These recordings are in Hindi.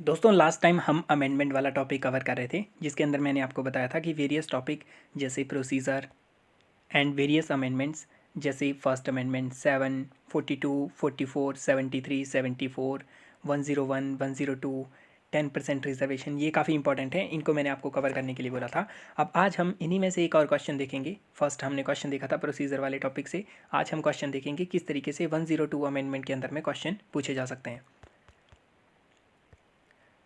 दोस्तों लास्ट टाइम हम अमेंडमेंट वाला टॉपिक कवर कर रहे थे जिसके अंदर मैंने आपको बताया था कि वेरियस टॉपिक जैसे प्रोसीजर एंड वेरियस अमेंडमेंट्स जैसे फर्स्ट अमेंडमेंट 7, 42, 44, 73, 74, 101, 102, 10% रिजर्वेशन, ये काफ़ी इंपॉर्टेंट है। इनको मैंने आपको कवर करने के लिए बोला था। अब आज हम इन्हीं में से एक और क्वेश्चन देखेंगे। फर्स्ट हमने क्वेश्चन देखा था प्रोसीजर वाले टॉपिक से। आज हम क्वेश्चन देखेंगे किस तरीके से 102 अमेंडमेंट के अंदर में क्वेश्चन पूछे जा सकते हैं।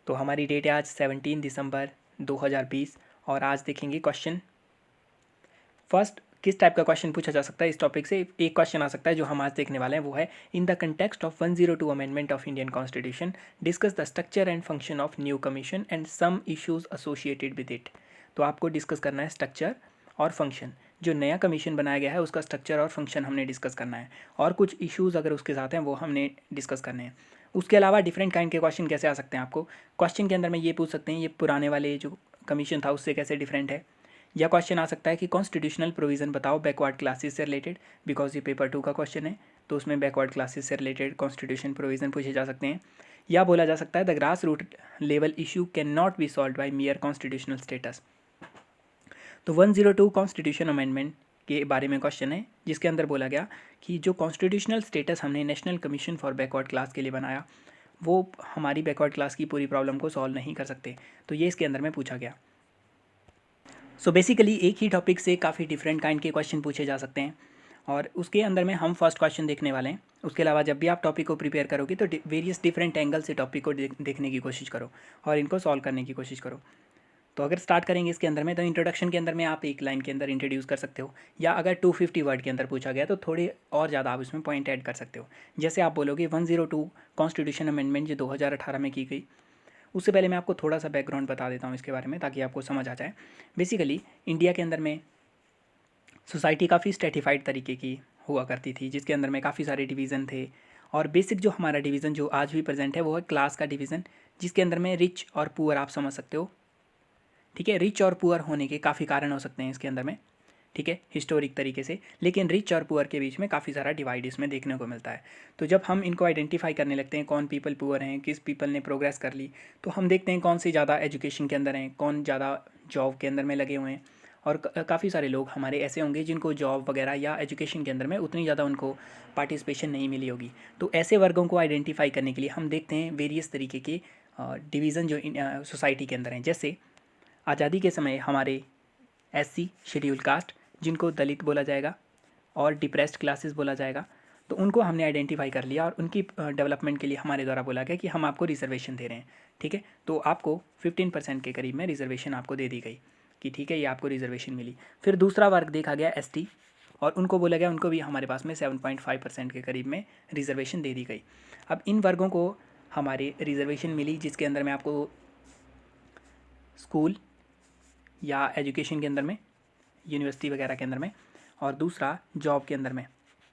तो हमारी डेट है आज 17 दिसंबर 2020 और आज देखेंगे क्वेश्चन। फर्स्ट, किस टाइप का क्वेश्चन पूछा जा सकता है इस टॉपिक से। एक क्वेश्चन आ सकता है जो हम आज देखने वाले हैं, वो है in the context of 102 amendment of Indian constitution discuss the structure and function of new commission and some issues associated with it. तो आपको डिस्कस करना है स्ट्रक्चर और फंक्शन। जो नया कमीशन बनाया गया है उसका स्ट्रक्चर और फंक्शन हमने डिस्कस करना है, और कुछ इश्यूज़ अगर उसके साथ हैं वो हमने डिस्कस करने हैं। उसके अलावा डिफरेंट काइंड के क्वेश्चन कैसे आ सकते हैं, आपको क्वेश्चन के अंदर में ये पूछ सकते हैं ये पुराने वाले जो कमीशन था उससे कैसे डिफरेंट है। या क्वेश्चन आ सकता है कि कॉन्स्टिट्यूशनल प्रोविज़न बताओ बैकवर्ड क्लासेस से रिलेटेड, बिकॉज ये पेपर 2 का क्वेश्चन है तो उसमें बैकवर्ड क्लासेस से रिलेटेड कॉन्स्टिट्यूशन प्रोविज़न पूछे जा सकते हैं। या बोला जा सकता है the grass root level issue can not be solve by mere constitutional status. तो 102 कॉन्स्टिट्यूशन अमेंडमेंट के बारे में क्वेश्चन है जिसके अंदर बोला गया कि जो कॉन्स्टिट्यूशनल स्टेटस हमने national commission for backward class के लिए बनाया वो हमारी बैकवर्ड क्लास की पूरी प्रॉब्लम को सॉल्व नहीं कर सकते। तो ये इसके अंदर में पूछा गया। सो बेसिकली एक ही टॉपिक से काफ़ी डिफरेंट काइंड के क्वेश्चन पूछे जा सकते हैं और उसके अंदर में हम फर्स्ट क्वेश्चन देखने वाले हैं। उसके अलावा जब भी आप टॉपिक को प्रिपेयर करोगे तो वेरियस डिफरेंट एंगल से टॉपिक को देखने की कोशिश करो और इनको सॉल्व करने की कोशिश करो। तो अगर स्टार्ट करेंगे इसके अंदर में, तो इंट्रोडक्शन के अंदर में आप एक लाइन के अंदर इंट्रोड्यूस कर सकते हो, या अगर 250 वर्ड के अंदर पूछा गया तो थोड़े और ज़्यादा आप इसमें पॉइंट ऐड कर सकते हो। जैसे आप बोलोगे 102 कॉन्स्टिट्यूशन अमेंडमेंट जो 2018 में की गई। उससे पहले मैं आपको थोड़ा सा बैकग्राउंड बता देता हूँ इसके बारे में ताकि आपको समझ आ जाए। बेसिकली इंडिया के अंदर में सोसाइटी काफ़ी स्ट्रेटिफाइड तरीके की हुआ करती थी जिसके अंदर में काफ़ी सारे डिवीज़न थे। और बेसिक जो हमारा डिवीज़न जो आज भी प्रेजेंट है वो है क्लास का डिवीज़न, जिसके अंदर में रिच और पुअर आप समझ सकते हो। ठीक है, रिच और पुअर होने के काफ़ी कारण हो सकते हैं इसके अंदर में, ठीक है, हिस्टोरिक तरीके से। लेकिन रिच और पुअर के बीच में काफ़ी सारा डिवाइड इसमें देखने को मिलता है। तो जब हम इनको आइडेंटिफाई करने लगते हैं कौन पीपल पुअर हैं, किस पीपल ने प्रोग्रेस कर ली, तो हम देखते हैं कौन से ज़्यादा एजुकेशन के अंदर हैं, कौन ज़्यादा जॉब के अंदर में लगे हुए हैं। और काफ़ी सारे लोग हमारे ऐसे होंगे जिनको जॉब वगैरह या एजुकेशन के अंदर में उतनी ज़्यादा उनको पार्टिसिपेशन नहीं मिली होगी। तो ऐसे वर्गों को आइडेंटिफाई करने के लिए हम देखते हैं वेरियस तरीके के डिवीज़न जो सोसाइटी के अंदर हैं। जैसे आज़ादी के समय हमारे एससी शेड्यूल कास्ट, जिनको दलित बोला जाएगा और डिप्रेस्ड क्लासेस बोला जाएगा, तो उनको हमने आइडेंटिफाई कर लिया और उनकी डेवलपमेंट के लिए हमारे द्वारा बोला गया कि हम आपको रिजर्वेशन दे रहे हैं। ठीक है, तो आपको 15% के करीब में रिजर्वेशन आपको दे दी गई कि ठीक है ये आपको रिजर्वेशन मिली। फिर दूसरा वर्ग देखा गया एसटी, और उनको बोला गया उनको भी हमारे पास में 7.5% के करीब में रिजर्वेशन दे दी गई। अब इन वर्गों को हमारे रिजर्वेशन मिली जिसके अंदर में आपको स्कूल या एजुकेशन के अंदर में, यूनिवर्सिटी वगैरह के अंदर में, और दूसरा जॉब के अंदर में,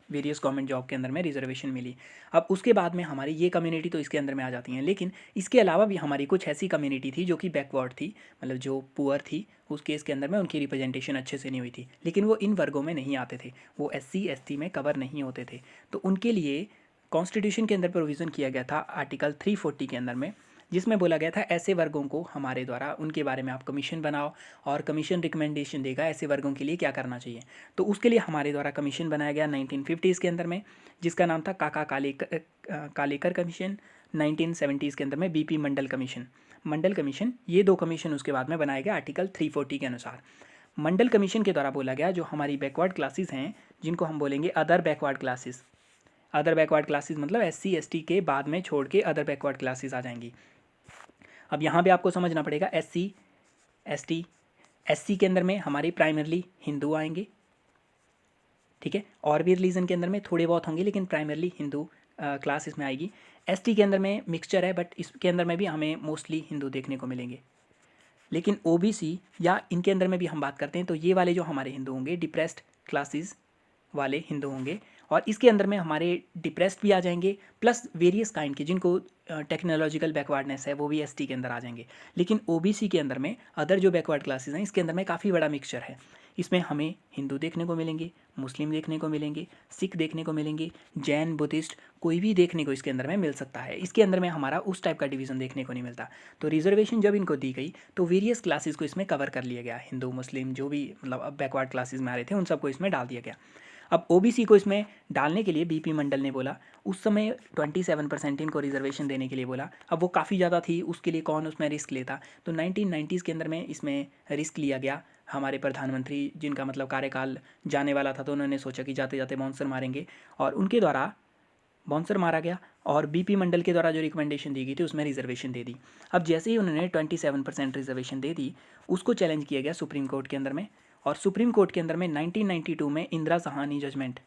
वेरियस गवर्नमेंट जॉब के अंदर में रिजर्वेशन मिली। अब उसके बाद में हमारी ये कम्युनिटी तो इसके अंदर में आ जाती हैं, लेकिन इसके अलावा भी हमारी कुछ ऐसी कम्युनिटी थी जो कि बैकवर्ड थी, मतलब जो पुअर थी, उस केस के अंदर में उनकी रिप्रेजेंटेशन अच्छे से नहीं हुई थी, लेकिन वो इन वर्गों में नहीं आते थे, वो एससी एसटी में कवर नहीं होते थे। तो उनके लिए कॉन्स्टिट्यूशन के अंदर प्रोविज़न किया गया था आर्टिकल 340 के अंदर में, जिसमें बोला गया था ऐसे वर्गों को हमारे द्वारा उनके बारे में आप कमीशन बनाओ और कमीशन रिकमेंडेशन देगा ऐसे वर्गों के लिए क्या करना चाहिए। तो उसके लिए हमारे द्वारा कमीशन बनाया गया 1950s के अंदर में, जिसका नाम था काका कालेकर कमीशन। 1970s के अंदर में बीपी मंडल कमीशन, ये 2 कमीशन उसके बाद में बनाए गए आर्टिकल 340 के अनुसार। मंडल कमीशन के द्वारा बोला गया जो हमारी बैकवर्ड क्लासेस हैं, जिनको हम बोलेंगे other backward classes. Other backward classes मतलब एससी एसटी के बाद में छोड़ के अदर बैकवर्ड क्लासेस आ जाएंगी। अब यहाँ पे आपको समझना पड़ेगा एससी एसटी, एससी के अंदर में हमारे प्राइमरली हिंदू आएंगे, ठीक है, और भी रिलीजन के अंदर में थोड़े बहुत होंगे लेकिन प्राइमरली हिंदू क्लास इसमें आएगी। एसटी के अंदर में मिक्सचर है बट इसके अंदर में भी हमें मोस्टली हिंदू देखने को मिलेंगे। लेकिन ओबीसी या इनके अंदर में भी हम बात करते हैं तो ये वाले जो हमारे हिंदू होंगे डिप्रेस्ड क्लासेस वाले हिंदू होंगे, और इसके अंदर में हमारे डिप्रेस्ड भी आ जाएंगे प्लस वेरियस काइंड के जिनको टेक्नोलॉजिकल बैकवर्डनेस है वो भी एसटी के अंदर आ जाएंगे। लेकिन ओबीसी के अंदर में अदर जो बैकवर्ड क्लासेस हैं इसके अंदर में काफ़ी बड़ा मिक्सचर है। इसमें हमें हिंदू देखने को मिलेंगे, मुस्लिम देखने को मिलेंगे, सिख देखने को मिलेंगे, जैन, बुद्धिस्ट, कोई भी देखने को इसके अंदर में मिल सकता है। इसके अंदर में हमारा उस टाइप का डिवीज़न देखने को नहीं मिलता। तो रिजर्वेशन जब इनको दी गई तो वेरियस क्लासेस को इसमें कवर कर लिया गया, हिंदू, मुस्लिम, जो भी मतलब अब बैकवर्ड क्लासेस में आ रहे थे उन सबको इसमें डाल दिया गया। अब ओबीसी को इसमें डालने के लिए बीपी मंडल ने बोला, उस समय 27% इनको रिजर्वेशन देने के लिए बोला। अब वो काफ़ी ज़्यादा थी, उसके लिए कौन उसमें रिस्क लेता। तो 1990s के अंदर में इसमें रिस्क लिया गया। हमारे प्रधानमंत्री जिनका मतलब कार्यकाल जाने वाला था, तो उन्होंने सोचा कि जाते जाते बाउंसर मारेंगे, और उनके द्वारा बाउंसर मारा गया और बीपी मंडल के द्वारा जो रिकमेंडेशन दी गई थी उसमें रिजर्वेशन दे दी। अब जैसे ही उन्होंने 27% रिजर्वेशन दे दी, उसको चैलेंज किया गया सुप्रीम कोर्ट के अंदर में, और सुप्रीम कोर्ट के अंदर में 1992 में इंदिरा साहनी जजमेंट,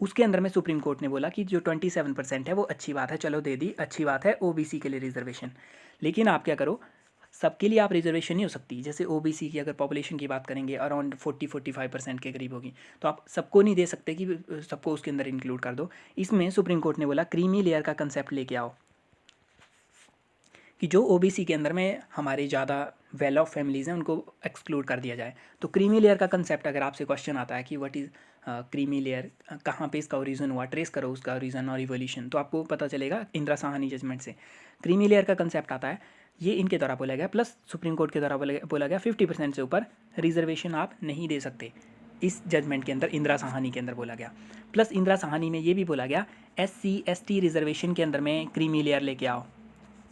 उसके अंदर में सुप्रीम कोर्ट ने बोला कि जो 27% है वो अच्छी बात है, चलो दे दी, अच्छी बात है ओबीसी के लिए रिजर्वेशन। लेकिन आप क्या करो, सबके लिए आप रिजर्वेशन नहीं हो सकती। जैसे ओबीसी की अगर पॉपुलेशन की बात करेंगे अराउंड 40-45% के करीब होगी, तो आप सबको नहीं दे सकते कि सबको उसके अंदर इंक्लूड कर दो। इसमें सुप्रीम कोर्ट ने बोला क्रीमी लेयर का कंसेप्ट लेके आओ, कि जो ओबीसी के अंदर में हमारे ज़्यादा वेल ऑफ फैमिलीज़ हैं उनको एक्सक्लूड कर दिया जाए। तो क्रीमी लेयर का कंसेप्ट अगर आपसे क्वेश्चन आता है कि व्हाट इज़ क्रीमी लेयर, कहाँ पे इसका ओरिजिन हुआ, ट्रेस करो उसका ओरिजिन और इवोल्यूशन, तो आपको पता चलेगा इंदिरा साहनी जजमेंट से। क्रीमी लेयर का कंसेप्ट आता है, ये इनके द्वारा बोला गया, प्लस सुप्रीम कोर्ट के द्वारा बोला गया 50% से ऊपर रिजर्वेशन आप नहीं दे सकते। इस जजमेंट के अंदर इंदिरा साहनी के अंदर बोला गया। प्लस इंदिरा साहनी में ये भी बोला गया SC ST रिजर्वेशन के अंदर में क्रीमी लेयर लेके आओ,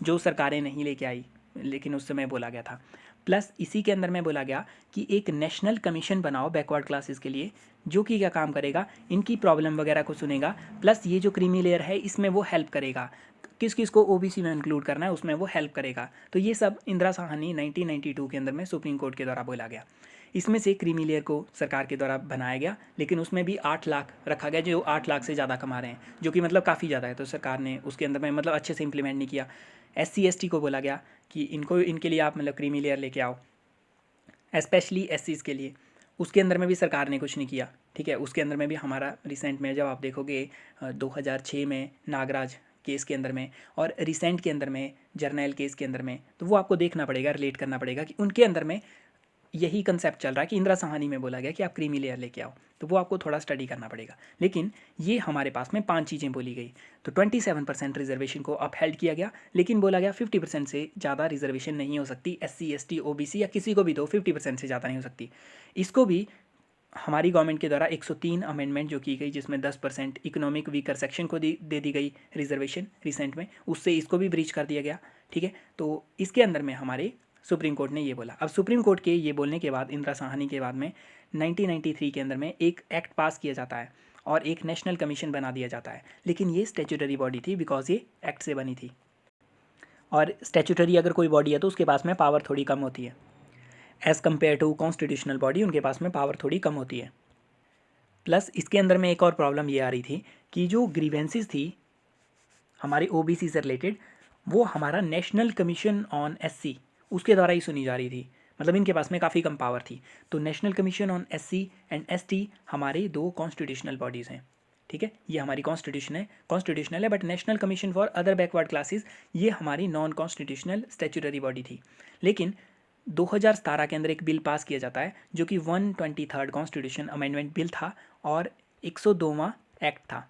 जो सरकारें नहीं लेके आई, लेकिन उस समय बोला गया था। प्लस इसी के अंदर में बोला गया कि एक नेशनल कमीशन बनाओ बैकवर्ड क्लासेस के लिए, जो कि क्या काम करेगा, इनकी प्रॉब्लम वगैरह को सुनेगा, प्लस ये जो क्रीमी लेयर है इसमें वो हेल्प करेगा, किस किस को ओबीसी में इंक्लूड करना है उसमें वो हेल्प करेगा। तो ये सब इंदिरा साहनी 1992 के अंदर में सुप्रीम कोर्ट के द्वारा बोला गया। इसमें से क्रीमी लेयर को सरकार के द्वारा बनाया गया, लेकिन उसमें भी 8 लाख रखा गया, जो 8 लाख से ज़्यादा कमा रहे हैं, जो कि मतलब काफ़ी ज़्यादा है। तो सरकार ने उसके अंदर में मतलब अच्छे से इंप्लीमेंट नहीं किया। SC ST को बोला गया कि इनको, इनके लिए आप मतलब क्रीमी लेयर लेके आओ, स्पेशली SCs के लिए। उसके अंदर में भी सरकार ने कुछ नहीं किया, ठीक है। उसके अंदर में भी हमारा रिसेंट में जब आप देखोगे 2006 में नागराज केस के अंदर में, और रिसेंट के अंदर में जर्नैल केस के अंदर में, तो वो आपको देखना पड़ेगा, रिलेट करना पड़ेगा कि उनके अंदर में यही कंसेप्ट चल रहा है कि इंदिरा साहनी में बोला गया कि आप क्रीमी लेयर लेके आओ, तो वो आपको थोड़ा स्टडी करना पड़ेगा। लेकिन ये हमारे पास में 5 चीज़ें बोली गई। तो 27% रिजर्वेशन को अपहेल्ड किया गया, लेकिन बोला गया 50% से ज़्यादा रिजर्वेशन नहीं हो सकती, SC ST OBC या किसी को भी दो, 50% से ज़्यादा नहीं हो सकती। इसको भी हमारी गवर्नमेंट के द्वारा 103 अमेंडमेंट जो की गई, जिसमें 10% इकोनॉमिक वीकर सेक्शन को दे दी गई रिजर्वेशन रिसेंट में, उससे इसको भी ब्रीच कर दिया गया, ठीक है। तो इसके अंदर में हमारे सुप्रीम कोर्ट ने ये बोला। अब सुप्रीम कोर्ट के ये बोलने के बाद, इंदिरा साहनी के बाद में 1993 के अंदर में एक एक्ट पास किया जाता है और एक नेशनल कमीशन बना दिया जाता है। लेकिन ये स्टैट्यूटरी बॉडी थी, बिकॉज ये एक्ट से बनी थी, और स्टैट्यूटरी अगर कोई बॉडी है तो उसके पास में पावर थोड़ी कम होती है as compare to constitutional body, उनके पास में पावर थोड़ी कम होती है। प्लस इसके अंदर में एक और प्रॉब्लम ये आ रही थी कि जो ग्रीवेंसेस थी हमारे ओबीसी से रिलेटेड, वो हमारा नेशनल कमीशन ऑन SC उसके द्वारा ही सुनी जा रही थी। मतलब इनके पास में काफ़ी कम पावर थी। तो national commission on SC and ST हमारे 2 कॉन्स्टिट्यूशनल बॉडीज़ हैं, ठीक है। ये हमारी कॉन्स्टिट्यूशनल है, but national commission for other backward classes ये हमारी नॉन कॉन्स्टिट्यूशनल स्टैट्यूटरी बॉडी थी। लेकिन 2017 के अंदर एक बिल पास किया जाता है, जो कि 123rd कॉन्स्टिट्यूशन अमेंडमेंट बिल था और 102वां एक्ट था,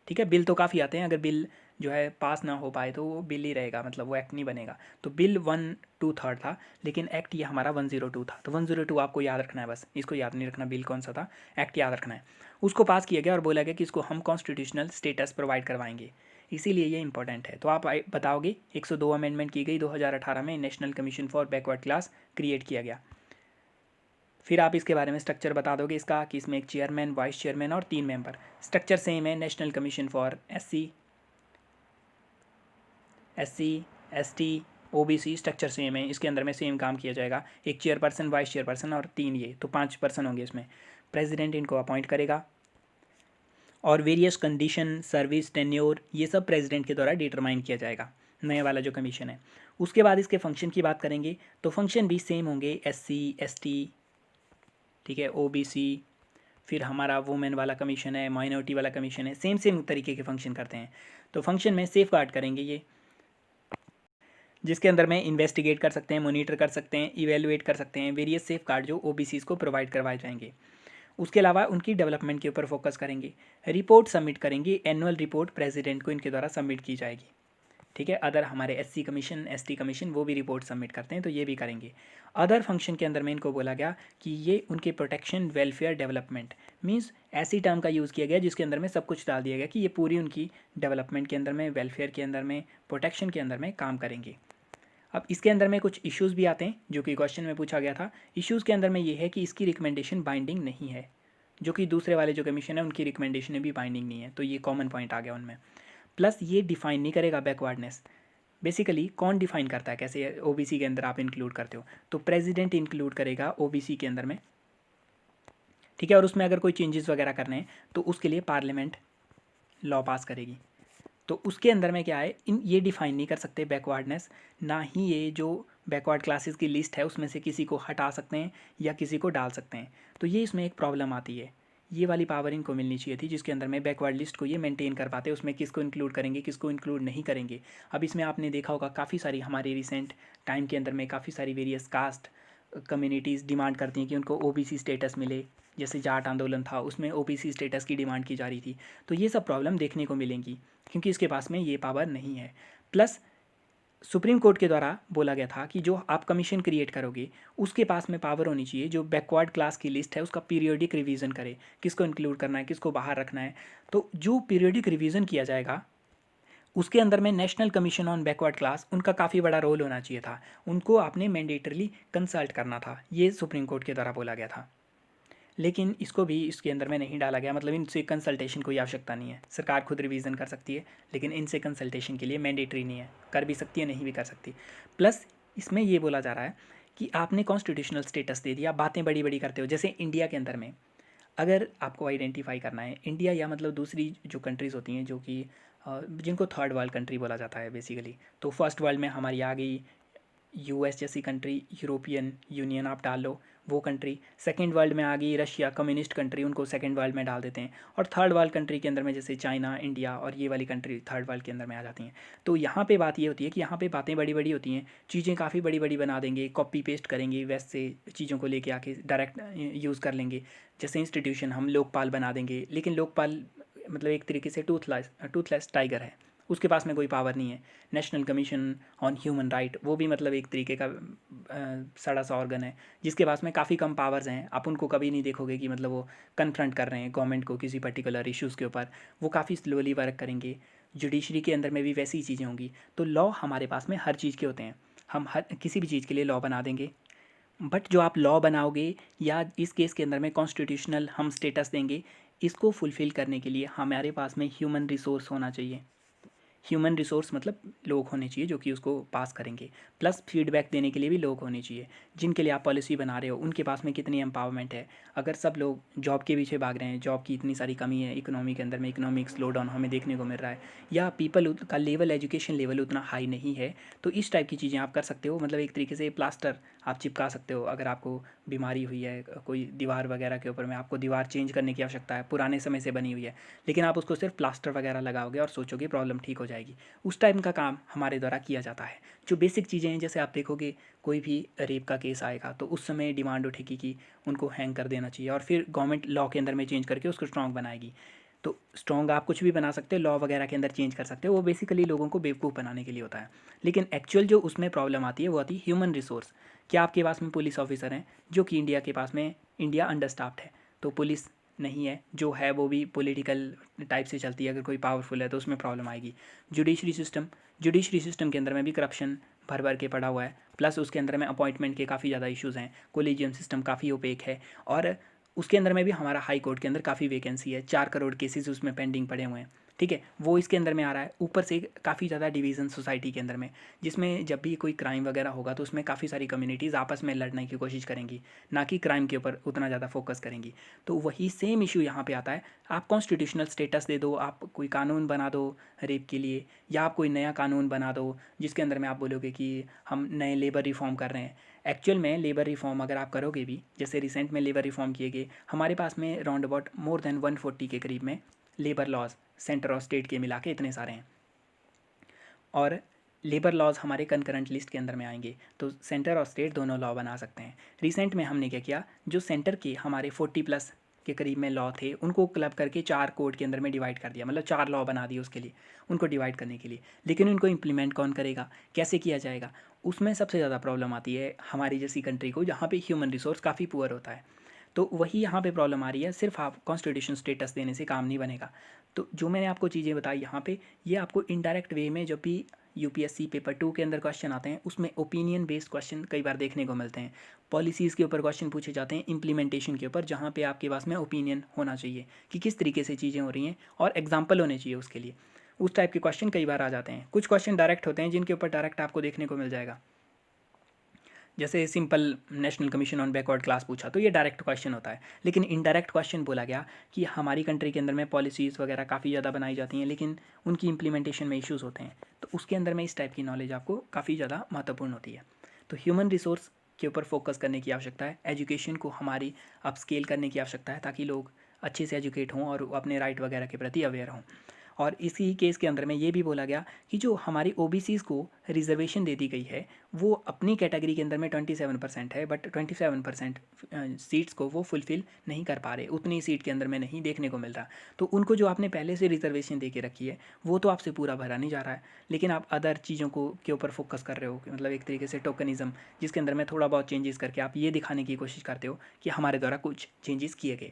ठीक है। बिल तो काफ़ी आते हैं, अगर बिल जो है पास ना हो पाए तो वो बिल ही रहेगा, मतलब वो एक्ट नहीं बनेगा। तो बिल 123rd था, लेकिन एक्ट ये हमारा 102 था। तो 102 आपको याद रखना है, बस इसको याद नहीं रखना बिल कौन सा था, एक्ट याद रखना है। उसको पास किया गया और बोला गया कि इसको हम कॉन्स्टिट्यूशनल स्टेटस प्रोवाइड करवाएंगे, इसीलिए ये इंपॉर्टेंट है। तो आप बताओगे 102 अमेंडमेंट की गई 2018 में, national commission for backward class create किया गया। फिर आप इसके बारे में स्ट्रक्चर बता दोगे इसका, कि इसमें एक चेयरमैन, वाइस चेयरमैन और 3 मेंबर। स्ट्रक्चर सेम है, national commission for SC ST OBC structure same है, इसके अंदर में सेम काम किया जाएगा। एक चेयरपर्सन, वाइस चेयरपर्सन और 3, ये तो 5 पर्सन होंगे इसमें। प्रेसिडेंट इनको अपॉइंट करेगा, और वेरियस कंडीशन, सर्विस, टेन्योर, ये सब प्रेसिडेंट के द्वारा डिटरमाइन किया जाएगा, नया वाला जो कमीशन है। उसके बाद इसके फंक्शन की बात करेंगे तो फंक्शन भी सेम होंगे, SC ST, ठीक है, OBC, फिर हमारा वुमेन वाला कमीशन है, माइनॉरिटी वाला कमीशन है, सेम तरीके के फंक्शन करते हैं। तो फंक्शन में सेफ गार्ड करेंगे ये, जिसके अंदर में इन्वेस्टिगेट कर सकते हैं, मॉनिटर कर सकते हैं, इवेलुएट कर सकते हैं वेरियस सेफ गार्ड जो ओबीसीज़ को प्रोवाइड करवाए जाएंगे। उसके अलावा उनकी डेवलपमेंट के ऊपर फोकस करेंगे। रिपोर्ट सबमिट करेंगे, एनुअल रिपोर्ट प्रेसिडेंट को इनके द्वारा सबमिट की जाएगी। ठीक है, अदर हमारे एससी कमीशन, एसटी कमीशन वो भी रिपोर्ट सबमिट करते हैं, तो ये भी करेंगे। अदर फंक्शन के अंदर में इनको बोला गया कि ये उनके प्रोटेक्शन, वेलफेयर, डेवलपमेंट, मीन्स ऐसी टर्म का यूज़ किया गया जिसके अंदर में सब कुछ डाल दिया गया कि ये पूरी उनकी डेवलपमेंट के अंदर में, वेलफेयर के अंदर में, प्रोटेक्शन के अंदर में काम करेंगे। अब इसके अंदर में कुछ इश्यूज़ भी आते हैं जो कि क्वेश्चन में पूछा गया था। इश्यूज़ के अंदर में ये है कि इसकी रिकमेंडेशन बाइंडिंग नहीं है, जो कि दूसरे वाले जो कमीशन है उनकी रिकमेंडेशन भी बाइंडिंग नहीं है, तो ये कॉमन पॉइंट आ गया उनमें। प्लस ये डिफाइन नहीं करेगा बैकवर्डनेस। बेसिकली कौन डिफाइन करता है, कैसे ओबीसी के अंदर आप इंक्लूड करते हो, तो प्रेसिडेंट इंक्लूड करेगा ओबीसी के अंदर में। ठीक है, और उसमें अगर कोई चेंजेस वगैरह करने हैं तो उसके लिए पार्लियामेंट लॉ पास करेगी। तो उसके अंदर में क्या है, इन ये डिफाइन नहीं कर सकते बैकवर्डनेस, ना ही ये जो बैकवर्ड क्लासेस की लिस्ट है उसमें से किसी को हटा सकते हैं या किसी को डाल सकते हैं। तो ये इसमें एक प्रॉब्लम आती है। ये वाली पावर इनको मिलनी चाहिए थी जिसके अंदर में बैकवर्ड लिस्ट को ये मेंटेन कर पाते, उसमें किसको इंक्लूड करेंगे, किसको इंक्लूड नहीं करेंगे। अब इसमें आपने देखा होगा काफ़ी सारी हमारे रिसेंट टाइम के अंदर में काफ़ी सारी वेरियस कास्ट कम्युनिटीज़ डिमांड करती हैं कि उनको ओबीसी स्टेटस मिले। जैसे जाट आंदोलन था, उसमें ओबीसी स्टेटस की डिमांड की जा रही थी। तो ये सब प्रॉब्लम देखने को मिलेंगी क्योंकि इसके पास में ये पावर नहीं है। प्लस सुप्रीम कोर्ट के द्वारा बोला गया था कि जो आप कमीशन क्रिएट करोगे उसके पास में पावर होनी चाहिए जो बैकवर्ड क्लास की लिस्ट है उसका पीरियोडिक रिवीजन करे, किसको इंक्लूड करना है, किसको बाहर रखना है। तो जो पीरियोडिक रिवीजन किया जाएगा उसके अंदर में national commission on backward class, उनका काफ़ी बड़ा रोल होना चाहिए था, उनको आपने मैंडेटरली कंसल्ट करना था, ये सुप्रीम कोर्ट के द्वारा बोला गया था। लेकिन इसको भी इसके अंदर में नहीं डाला गया, मतलब इनसे कंसल्टेशन कोई आवश्यकता नहीं है, सरकार खुद रिवीजन कर सकती है, लेकिन इनसे कंसल्टेशन के लिए मैंडेटरी नहीं है, कर भी सकती है नहीं भी कर सकती। प्लस इसमें ये बोला जा रहा है कि आपने कॉन्स्टिट्यूशनल स्टेटस दे दिया, बातें बड़ी बड़ी करते हो। जैसे इंडिया के अंदर में अगर आपको आइडेंटिफाई करना है, इंडिया या मतलब दूसरी जो कंट्रीज़ होती हैं जो कि जिनको थर्ड वर्ल्ड कंट्री बोला जाता है बेसिकली, तो फर्स्ट वर्ल्ड में हमारी आ गई यूएस जैसी कंट्री, यूरोपियन यूनियन आप डाल लो वो कंट्री। सेकंड वर्ल्ड में आ गई रशिया, कम्युनिस्ट कंट्री, उनको सेकंड वर्ल्ड में डाल देते हैं। और थर्ड वर्ल्ड कंट्री के अंदर में जैसे चाइना, इंडिया और ये वाली कंट्री थर्ड वर्ल्ड के अंदर में आ जाती हैं। तो यहाँ पे बात ये होती है कि यहाँ पे बातें बड़ी बड़ी होती हैं, चीज़ें काफ़ी बड़ी बड़ी बना देंगे, कॉपी पेस्ट करेंगे, वेस्ट से चीज़ों को लेके आके डायरेक्ट यूज़ कर लेंगे। जैसे इंस्टीट्यूशन हम लोकपाल बना देंगे, लेकिन लोकपाल मतलब एक तरीके से टूथलेस टाइगर है, उसके पास में कोई पावर नहीं है। National commission on human right वो भी मतलब एक तरीके का सड़ा सा ऑर्गन है जिसके पास में काफ़ी कम पावर्स हैं। आप उनको कभी नहीं देखोगे कि मतलब वो कन्फ्रंट कर रहे हैं गवर्नमेंट को किसी पर्टिकुलर इश्यूज़ के ऊपर, वो काफ़ी स्लोली वर्क करेंगे। जुडिशरी के अंदर में भी वैसी ही चीज़ें होंगी। तो लॉ हमारे पास में हर चीज़ के होते हैं, हम हर किसी भी चीज़ के लिए लॉ बना देंगे। बट जो आप लॉ बनाओगे या इस केस के अंदर में कॉन्स्टिट्यूशनल हम स्टेटस देंगे, इसको फुलफ़िल करने के लिए हमारे पास में ह्यूमन रिसोर्स होना चाहिए। ह्यूमन रिसोर्स मतलब लोग होने चाहिए जो कि उसको पास करेंगे। प्लस फीडबैक देने के लिए भी लोग होने चाहिए जिनके लिए आप पॉलिसी बना रहे हो, उनके पास में कितनी एम्पावरमेंट है। अगर सब लोग जॉब के पीछे भाग रहे हैं, जॉब की इतनी सारी कमी है इकोनॉमी के अंदर में, इकोनॉमिक स्लो डाउन हमें देखने को मिल रहा है, या पीपल का लेवल, एजुकेशन लेवल उतना हाई नहीं है, तो इस टाइप की चीज़ें आप कर सकते हो। मतलब एक तरीके से प्लास्टर आप चिपका सकते हो। अगर आपको बीमारी हुई है कोई दीवार वगैरह के ऊपर में, आपको दीवार चेंज करने की आवश्यकता है, पुराने समय से बनी हुई है, लेकिन आप उसको सिर्फ प्लास्टर वगैरह लगाओगे और सोचोगे प्रॉब्लम ठीक हो जाएगी, उस टाइप का काम हमारे द्वारा किया जाता है। जो बेसिक चीज़ें हैं, जैसे आप देखोगे कोई भी रेप का केस आएगा तो उस समय डिमांड उठेगी कि उनको हैंग कर देना चाहिए, और फिर गवर्नमेंट लॉ के अंदर में चेंज करके उसको स्ट्रॉन्ग बनाएगी। तो स्ट्रॉन्ग आप कुछ भी बना सकते हो, लॉ वगैरह के अंदर चेंज कर सकते हो, वो बेसिकली लोगों को बेवकूफ़ बनाने के लिए होता है। लेकिन एक्चुअल जो उसमें प्रॉब्लम आती है वो आती है ह्यूमन रिसोर्स। क्या आपके पास में पुलिस ऑफिसर हैं, जो कि इंडिया के पास में, इंडिया अंडरस्टाफ्ड है तो पुलिस नहीं है, जो है वो भी पॉलिटिकल टाइप से चलती है, अगर कोई पावरफुल है तो उसमें प्रॉब्लम आएगी। जुडिशरी सिस्टम के अंदर में भी करप्शन भर भर के पड़ा हुआ है। प्लस उसके अंदर में अपॉइंटमेंट के काफ़ी ज़्यादा इश्यूज़ हैं, कोलिजियम सिस्टम काफ़ी ओपेक है, और उसके अंदर में भी हमारा हाई कोर्ट के अंदर काफ़ी वैकेंसी है, 4 करोड़ केसेस उसमें पेंडिंग पड़े हुए हैं। ठीक है, वो इसके अंदर में आ रहा है। ऊपर से काफ़ी ज़्यादा डिवीज़न सोसाइटी के अंदर में, जिसमें जब भी कोई क्राइम वगैरह होगा तो उसमें काफ़ी सारी कम्युनिटीज़ आपस में लड़ने की कोशिश करेंगी, ना कि क्राइम के ऊपर उतना ज़्यादा फोकस करेंगी। तो वही सेम इशू यहाँ पे आता है। आप कॉन्स्टिट्यूशनल स्टेटस दे दो, आप कोई कानून बना दो रेप के लिए, या आप कोई नया कानून बना दो जिसके अंदर में आप बोलोगे कि हम नए लेबर रिफॉर्म कर रहे हैं। एक्चुअल में लेबर रिफॉर्म अगर आप करोगे भी, जैसे रिसेंट में लेबर रिफॉर्म किए गए, हमारे पास में राउंड अबाउट मोर देन 140 के करीब में लेबर लॉज सेंटर और स्टेट के मिला के इतने सारे हैं। और लेबर लॉज हमारे कंकरेंट लिस्ट के अंदर में आएंगे, तो सेंटर और स्टेट दोनों लॉ बना सकते हैं। रिसेंट में हमने क्या किया, जो सेंटर के हमारे 40+ के करीब में लॉ थे उनको क्लब करके 4 कोड के अंदर में डिवाइड कर दिया, मतलब 4 लॉ बना दिए उसके लिए, उनको डिवाइड करने के लिए। लेकिन उनको इम्प्लीमेंट कौन करेगा, कैसे किया जाएगा, उसमें सबसे ज़्यादा प्रॉब्लम आती है हमारी जैसी कंट्री को, जहाँ पे ह्यूमन रिसोर्स काफ़ी पुअर होता है। तो वही यहाँ पे प्रॉब्लम आ रही है, सिर्फ आप कॉन्स्टिट्यूशन स्टेटस देने से काम नहीं बनेगा। तो जो मैंने आपको चीज़ें बताई यहाँ पे, ये आपको इनडायरेक्ट वे में जब भी यूपीएससी पेपर 2 के अंदर क्वेश्चन आते हैं, उसमें ओपिनियन बेस्ड क्वेश्चन कई बार देखने को मिलते हैं। पॉलिसीज़ के ऊपर क्वेश्चन पूछे जाते हैं, इम्प्लीमेंटेशन के ऊपर, जहाँ पे आपके पास में ओपिनियन होना चाहिए कि किस तरीके से चीज़ें हो रही हैं, और एग्जाम्पल होने चाहिए उसके लिए। उस टाइप के क्वेश्चन कई बार आ जाते हैं। कुछ क्वेश्चन डायरेक्ट होते हैं जिनके ऊपर डायरेक्ट आपको देखने को मिल जाएगा, जैसे simple national commission on backward class पूछा, तो ये डायरेक्ट क्वेश्चन होता है। लेकिन इनडायरेक्ट क्वेश्चन बोला गया कि हमारी कंट्री के अंदर में पॉलिसीज़ वगैरह काफ़ी ज़्यादा बनाई जाती हैं, लेकिन उनकी इंप्लीमेंटेशन में इश्यूज़ होते हैं, तो उसके अंदर में इस टाइप की नॉलेज आपको काफ़ी ज़्यादा महत्वपूर्ण होती है। तो ह्यूमन रिसोर्स के ऊपर फोकस करने की आवश्यकता है, एजुकेशन को हमारी अपस्केल करने की आवश्यकता है, ताकि लोग अच्छे से एजुकेट हों और अपने राइट वगैरह के प्रति अवेयर हों। और इसी केस के अंदर में ये भी बोला गया कि जो हमारी ओबीसीज़ को रिजर्वेशन दे दी गई है, वो अपनी कैटेगरी के अंदर में 27% है, बट 27% सीट्स को वो फुलफ़िल नहीं कर पा रहे, उतनी सीट के अंदर में नहीं देखने को मिल रहा। तो उनको जो आपने पहले से रिजर्वेशन दे के रखी है, वो तो आपसे पूरा भरा नहीं जा रहा है, लेकिन आप अदर चीज़ों को के ऊपर फोकस कर रहे हो, मतलब एक तरीके से टोकनिज़म, जिसके अंदर में थोड़ा बहुत चेंजेस करके आप ये दिखाने की कोशिश करते हो कि हमारे द्वारा कुछ चेंजेस किए गए।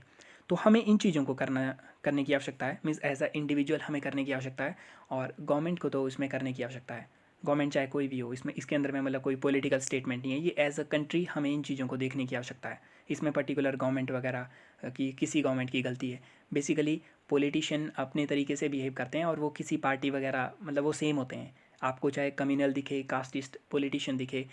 तो हमें इन चीज़ों को करने की आवश्यकता है, मीन्स एज अ इंडिविजुअल हमें करने की आवश्यकता है, और गवर्नमेंट को तो इसमें करने की आवश्यकता है। गवर्नमेंट चाहे कोई भी हो, इसमें इसके अंदर में मतलब कोई पॉलिटिकल स्टेटमेंट नहीं है, ये एज अ कंट्री हमें इन चीज़ों को देखने की आवश्यकता है। इसमें पर्टिकुलर गवर्नमेंट वगैरह की किसी गवर्नमेंट की गलती है, बेसिकली पॉलिटिशियन अपने तरीके से बिहेव करते हैं, और वो किसी पार्टी वगैरह मतलब वो सेम होते हैं। आपको चाहे कम्युनल दिखे, कास्टिस्ट पॉलिटिशियन दिखे,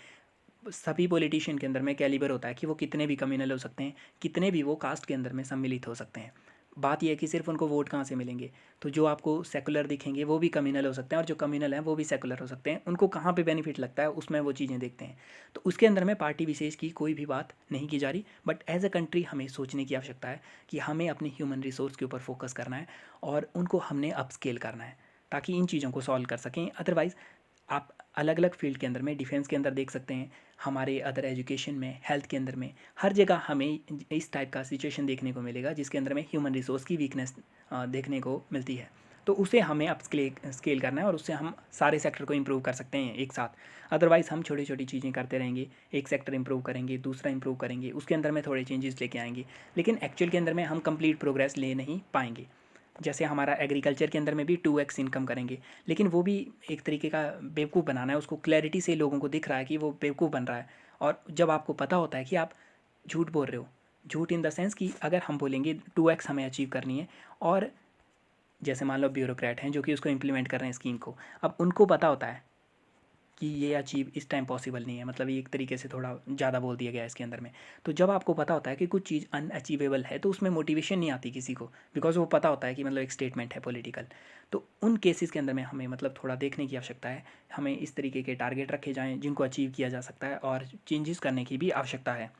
सभी पॉलिटिशियन के अंदर में कैलिबर होता है कि वो कितने भी कम्युनल हो सकते हैं, कितने भी वो कास्ट के अंदर में सम्मिलित हो सकते हैं। बात यह है कि सिर्फ उनको वोट कहाँ से मिलेंगे, तो जो आपको सेकुलर दिखेंगे वो भी कम्युनल हो सकते हैं, और जो कम्युनल हैं वो भी सेकुलर हो सकते हैं। उनको कहाँ पे बेनिफिट लगता है उसमें वो चीज़ें देखते हैं। तो उसके अंदर में पार्टी विशेष की कोई भी बात नहीं की जा रही, बट एज अ कंट्री हमें सोचने की आवश्यकता है कि हमें अपने ह्यूमन रिसोर्स के ऊपर फोकस करना है, और उनको हमने अपस्केल करना है, ताकि इन चीज़ों को सॉल्व कर सकें। अदरवाइज़ आप अलग अलग फील्ड के अंदर में, डिफेंस के अंदर देख सकते हैं, हमारे अदर एजुकेशन में, हेल्थ के अंदर में, हर जगह हमें इस टाइप का सिचुएशन देखने को मिलेगा, जिसके अंदर में ह्यूमन रिसोर्स की वीकनेस देखने को मिलती है। तो उसे हमें अप स्केल करना है, और उससे हम सारे सेक्टर को इम्प्रूव कर सकते हैं एक साथ। अदरवाइज़ हम छोटी छोटी चीज़ें करते रहेंगे, एक सेक्टर इंप्रूव करेंगे, दूसरा इंप्रूव करेंगे, उसके अंदर में थोड़े चेंजेस लेके आएंगे, लेकिन एक्चुअल के अंदर में हम कंप्लीट प्रोग्रेस ले नहीं पाएंगे। जैसे हमारा एग्रीकल्चर के अंदर में भी 2x इनकम करेंगे, लेकिन वो भी एक तरीके का बेवकूफ़ बनाना है, उसको क्लैरिटी से लोगों को दिख रहा है कि वो बेवकूफ़ बन रहा है। और जब आपको पता होता है कि आप झूठ बोल रहे हो, झूठ इन द सेंस कि अगर हम बोलेंगे 2x हमें अचीव करनी है, और जैसे मान लो ब्यूरोक्रेट हैं जो कि उसको इम्प्लीमेंट कर रहे हैं स्कीम को, अब उनको पता होता है कि ये अचीव इस टाइम पॉसिबल नहीं है, मतलब ये एक तरीके से थोड़ा ज़्यादा बोल दिया गया है इसके अंदर में। तो जब आपको पता होता है कि कुछ चीज़ अनअचीवेबल है, तो उसमें मोटिवेशन नहीं आती किसी को, बिकॉज वो पता होता है कि मतलब एक स्टेटमेंट है पॉलिटिकल। तो उन केसेस के अंदर में हमें मतलब थोड़ा देखने की आवश्यकता है, हमें इस तरीके के टारगेट रखे जाएँ जिनको अचीव किया जा सकता है, और चेंजेस करने की भी आवश्यकता है।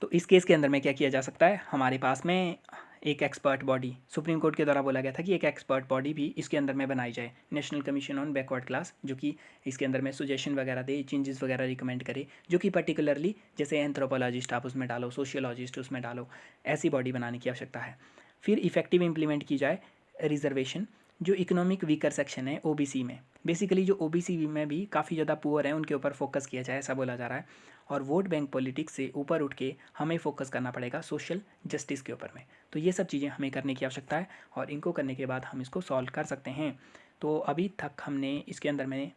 तो इस केस के अंदर में क्या किया जा सकता है, हमारे पास में एक एक्सपर्ट बॉडी, सुप्रीम कोर्ट के द्वारा बोला गया था कि एक एक्सपर्ट बॉडी भी इसके अंदर में बनाई जाए, national commission on backward class, जो कि इसके अंदर में सुजेशन वगैरह दे, चेंजेस वगैरह रिकमेंड करे, जो कि पर्टिकुलरली जैसे एंथ्रोपोलॉजिस्ट आप उसमें डालो, सोशियोलॉजिस्ट उसमें डालो, ऐसी बॉडी बनाने की आवश्यकता है। फिर इफेक्टिव इम्प्लीमेंट की जाए रिजर्वेशन, जो इकोनॉमिक वीकर सेक्शन है ओबीसी में, बेसिकली जो ओबीसी में भी काफ़ी ज़्यादा पुअर हैं, उनके ऊपर फोकस किया जाए, ऐसा बोला जा रहा है। और वोट बैंक पॉलिटिक्स से ऊपर उठ के हमें फोकस करना पड़ेगा सोशल जस्टिस के ऊपर में। तो ये सब चीज़ें हमें करने की आवश्यकता है, और इनको करने के बाद हम इसको सॉल्व कर सकते हैं। तो अभी तक हमने इसके अंदर में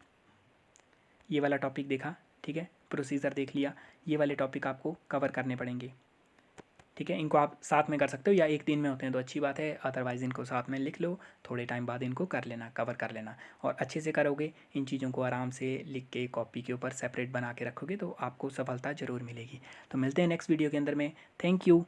ये वाला टॉपिक देखा, ठीक है, प्रोसीजर देख लिया, ये वाले टॉपिक आपको कवर करने पड़ेंगे, ठीक है। इनको आप साथ में कर सकते हो, या एक दिन में होते हैं तो अच्छी बात है, अदरवाइज़ इनको साथ में लिख लो, थोड़े टाइम बाद इनको कर लेना, कवर कर लेना, और अच्छे से करोगे, इन चीज़ों को आराम से लिख के कॉपी के ऊपर सेपरेट बना के रखोगे, तो आपको सफलता ज़रूर मिलेगी। तो मिलते हैं नेक्स्ट वीडियो के अंदर में। Thank you.